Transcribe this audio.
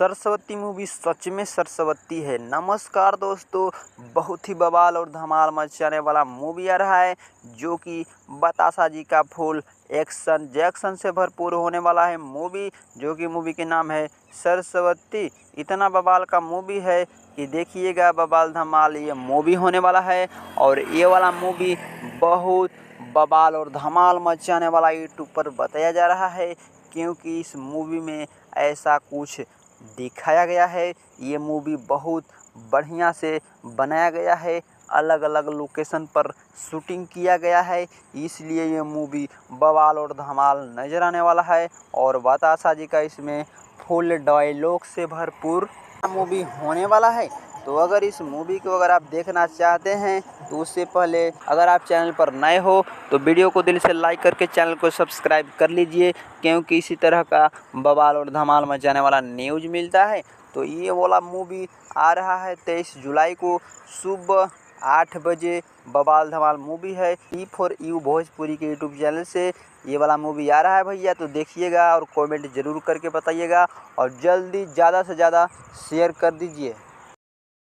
Saraswati movie सच में सरस्वती है। नमस्कार दोस्तों, बहुत ही बवाल और धमाल मचाने वाला मूवी आ रहा है जो कि बतासा जी का फुल एक्शन जैक्शन से भरपूर होने वाला है मूवी, जो कि मूवी के नाम है सरस्वती। इतना बवाल का मूवी है कि देखिएगा, बवाल धमाल ये मूवी होने वाला है। और ये वाला मूवी बहुत बवाल और धमाल मचाने वाला यूट्यूब पर बताया जा रहा है, क्योंकि इस मूवी में ऐसा कुछ दिखाया गया है। ये मूवी बहुत बढ़िया से बनाया गया है, अलग अलग लोकेशन पर शूटिंग किया गया है, इसलिए ये मूवी बवाल और धमाल नज़र आने वाला है। और बतासा जी का इसमें फुल डायलॉग से भरपूर मूवी होने वाला है। तो अगर इस मूवी को अगर आप देखना चाहते हैं तो उससे पहले अगर आप चैनल पर नए हो तो वीडियो को दिल से लाइक करके चैनल को सब्सक्राइब कर लीजिए, क्योंकि इसी तरह का बवाल और धमाल मचाने वाला न्यूज़ मिलता है। तो ये वाला मूवी आ रहा है 23 जुलाई को सुबह 8 बजे। बवाल धमाल मूवी है E4U भोजपुरी के यूट्यूब चैनल से ये वाला मूवी आ रहा है भैया। तो देखिएगा और कमेंट ज़रूर करके बताइएगा और जल्दी ज़्यादा से ज़्यादा शेयर कर दीजिए।